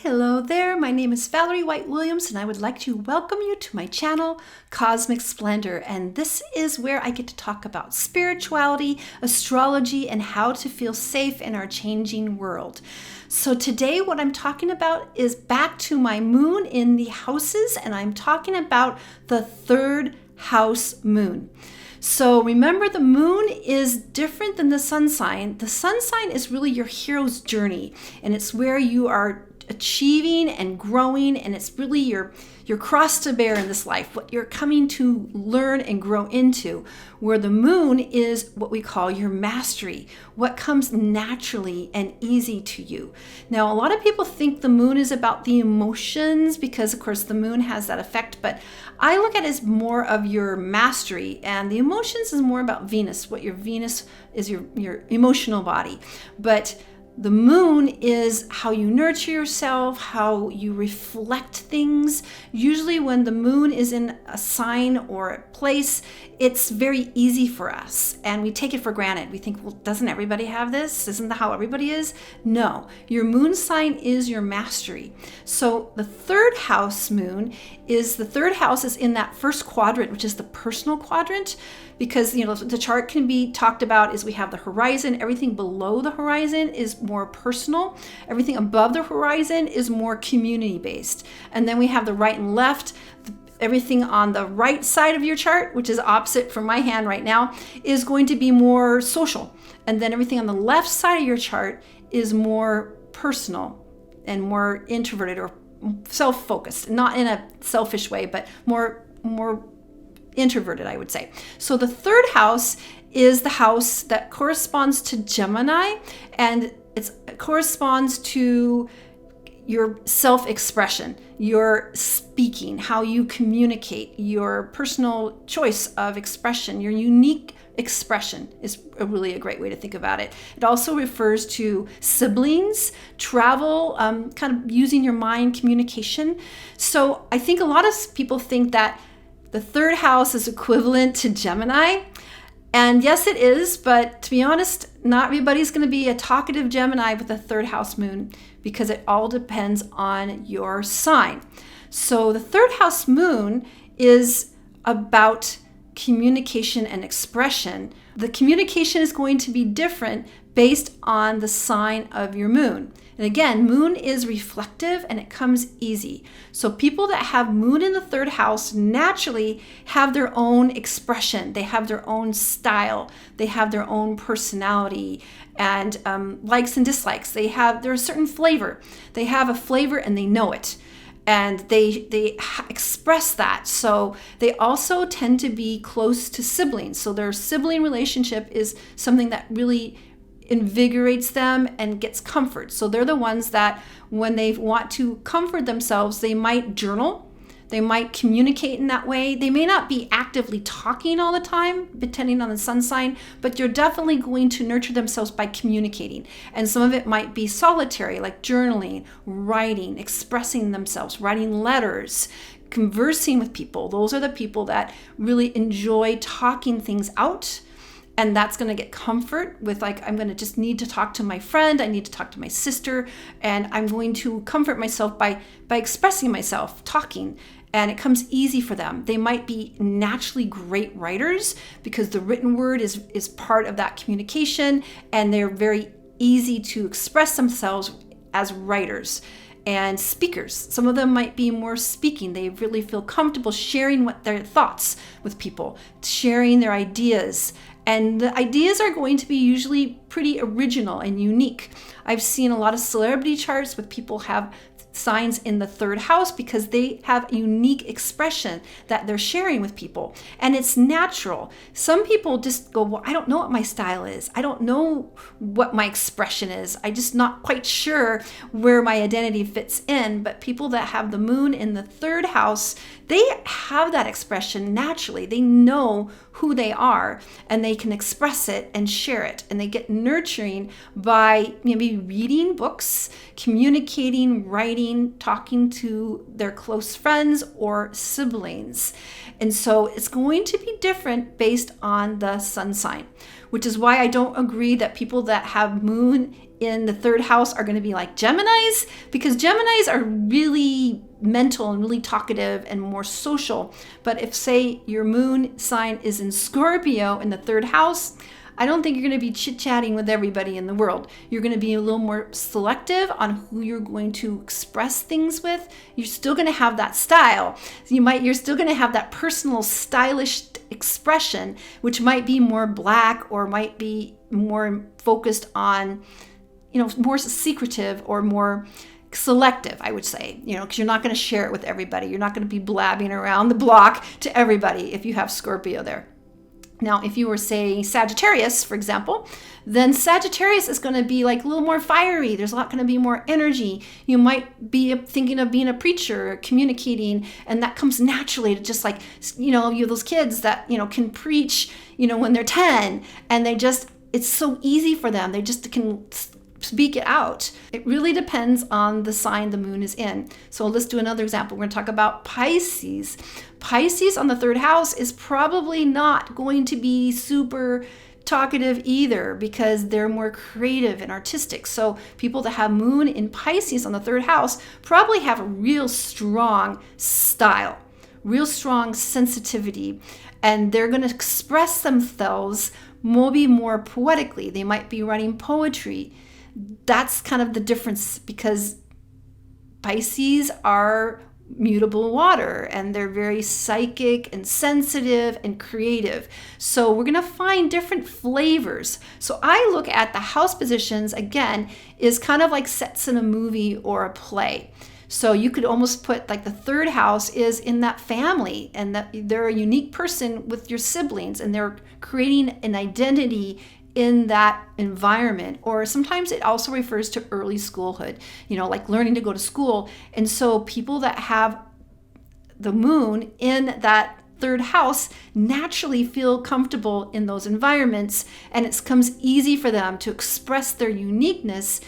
Hello there, my name is Valerie White Williams and I would like to welcome you to my channel, Cosmic Splendor, and this is where I get to talk about spirituality, astrology, and how to feel safe in our changing world. So today what I'm talking about is back to my moon in the houses, and I'm talking about the third house moon. So remember, the moon is different than the sun sign. The sun sign is really your hero's journey, and it's where you are achieving and growing, and it's really your cross to bear in this life, what you're coming to learn and grow into, where the moon is what we call your mastery, what comes naturally and easy to you. Now, a lot of people think the moon is about the emotions because, of course, the moon has that effect, but I look at it as more of your mastery, and the emotions is more about Venus. What your Venus is your emotional body, but the moon is how you nurture yourself, how you reflect things. Usually when the moon is in a sign or a place, it's very easy for us and we take it for granted. We think, well, doesn't everybody have this? Isn't that how everybody is? No, your moon sign is your mastery. So the third house moon is, the third house is in that first quadrant, which is the personal quadrant, because the chart can be talked about is we have the horizon. Everything below the horizon is more personal. Everything above the horizon is more community based. And then we have the right and left. Everything on the right side of your chart, which is opposite from my hand right now, is going to be more social. And then everything on the left side of your chart is more personal and more introverted or self-focused, not in a selfish way, but more introverted, I would say. So the third house is the house that corresponds to Gemini, and it corresponds to your self-expression, your speaking, how you communicate, your personal choice of expression, your unique expression is really a great way to think about it. It also refers to siblings, travel, kind of using your mind, communication. So I think a lot of people think that the third house is equivalent to Gemini. And yes, it is, but to be honest, not everybody's going to be a talkative Gemini with a third house moon because it all depends on your sign. So the third house moon is about communication and expression. The communication is going to be different based on the sign of your moon. And again, moon is reflective and it comes easy. So people that have moon in the third house naturally have their own expression. They have their own style. They have their own personality and likes and dislikes. They're a certain flavor. They have a flavor and they know it. And they express that. So they also tend to be close to siblings. So their sibling relationship is something that really invigorates them and gets comfort. So they're the ones that when they want to comfort themselves, they might journal. They might communicate in that way. They may not be actively talking all the time, depending on the sun sign, but you're definitely going to nurture themselves by communicating. And some of it might be solitary, like journaling, writing, expressing themselves, writing letters, conversing with people. Those are the people that really enjoy talking things out. And that's going to get comfort with, like, I'm going to just need to talk to my friend. I need to talk to my sister. And I'm going to comfort myself by expressing myself, talking. And it comes easy for them. They might be naturally great writers because the written word is part of that communication. And they're very easy to express themselves as writers and speakers. Some of them might be more speaking. They really feel comfortable sharing what their thoughts with people, sharing their ideas. And the ideas are going to be usually pretty original and unique. I've seen a lot of celebrity charts with people have signs in the third house because they have a unique expression that they're sharing with people. And it's natural. Some people just go, well, I don't know what my style is. I don't know what my expression is. I'm just not quite sure where my identity fits in. But people that have the moon in the third house, they have that expression naturally. They know who they are and they can express it and share it. And they get nurturing by maybe reading books, communicating, writing, talking to their close friends or siblings. And so it's going to be different based on the sun sign. which is why I don't agree that people that have moon in the third house are going to be like Geminis, because Geminis are really mental and really talkative and more social. But if, say, your moon sign is in Scorpio in the third house, I don't think you're going to be chit-chatting with everybody in the world. You're going to be a little more selective on who you're going to express things with. You're still going to have that style. You're still going to have that personal, stylish expression, which might be more black or might be more focused on, more secretive or more selective, I would say, because you're not going to share it with everybody. You're not going to be blabbing around the block to everybody if you have Scorpio there. Now, if you were, say, Sagittarius, for example, then Sagittarius is going to be like a little more fiery. There's going to be more energy. You might be thinking of being a preacher, communicating, and that comes naturally to just like, you have those kids that, can preach, when they're 10, and it's so easy for them. They just can speak it out. It really depends on the sign the moon is in. So let's do another example. We're going to talk about Pisces. Pisces on the third house is probably not going to be super talkative either, because they're more creative and artistic. So people that have moon in Pisces on the third house probably have a real strong style, real strong sensitivity, and they're going to express themselves maybe more poetically. They might be writing poetry. That's kind of the difference, because Pisces are mutable water and they're very psychic and sensitive and creative. So we're going to find different flavors. So I look at the house positions, again, is kind of like sets in a movie or a play. So you could almost put like the third house is in that family, and that they're a unique person with your siblings, and they're creating an identity in that environment. Or sometimes it also refers to early schoolhood, like learning to go to school. And so people that have the moon in that third house naturally feel comfortable in those environments, and it comes easy for them to express their uniqueness.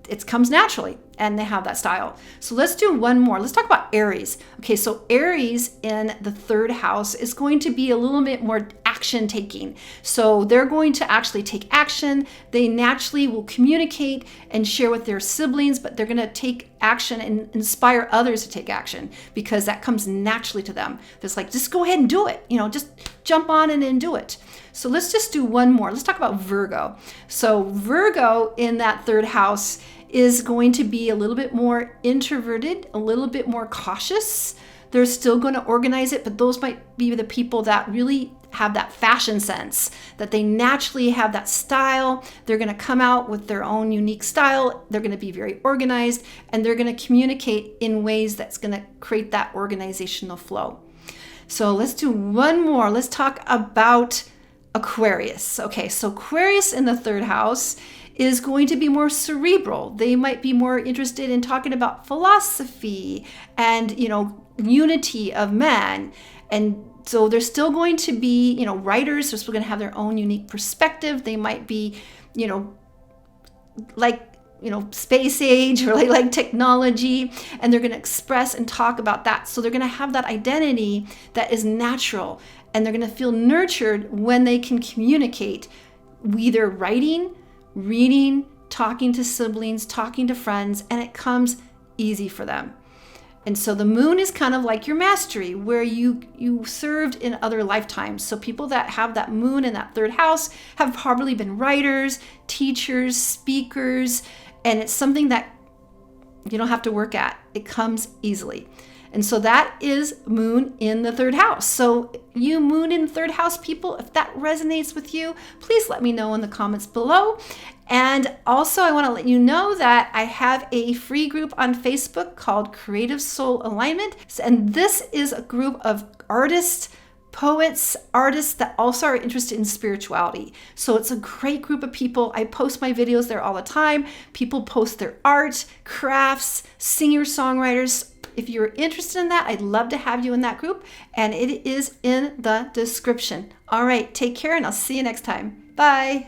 It comes naturally, and they have that style. So let's do one more. Let's talk about Aries. Okay, so Aries in the third house is going to be a little bit more action taking. So they're going to actually take action. They naturally will communicate and share with their siblings, but they're going to take action and inspire others to take action, because that comes naturally to them. It's like, just go ahead and do it. Just jump on in and do it. So let's just do one more. Let's talk about Virgo. So Virgo in that third house is going to be a little bit more introverted, a little bit more cautious. They're still going to organize it, but those might be the people that really have that fashion sense, that they naturally have that style. They're going to come out with their own unique style. They're going to be very organized, and they're going to communicate in ways that's going to create that organizational flow. So let's do one more. Let's talk about Aquarius. Okay, so Aquarius in the third house is going to be more cerebral. They might be more interested in talking about philosophy and, unity of man. And so they're still going to be, writers. They're still going to have their own unique perspective. They might be, space age, or like technology, and they're going to express and talk about that. So they're going to have that identity that is natural, and they're going to feel nurtured when they can communicate, either writing, reading, talking to siblings, talking to friends, and it comes easy for them. And so the moon is kind of like your mastery, where you served in other lifetimes. So people that have that moon in that third house have probably been writers, teachers, speakers, and it's something that you don't have to work at. It comes easily. And so that is moon in the third house. So you moon in third house people, if that resonates with you, please let me know in the comments below. And also I want to let you know that I have a free group on Facebook called Creative Soul Alignment. And this is a group of artists, poets, artists that also are interested in spirituality. So it's a great group of people. I post my videos there all the time. People post their art, crafts, singer-songwriters. If you're interested in that, I'd love to have you in that group, and it is in the description. All right, take care, and I'll see you next time. Bye.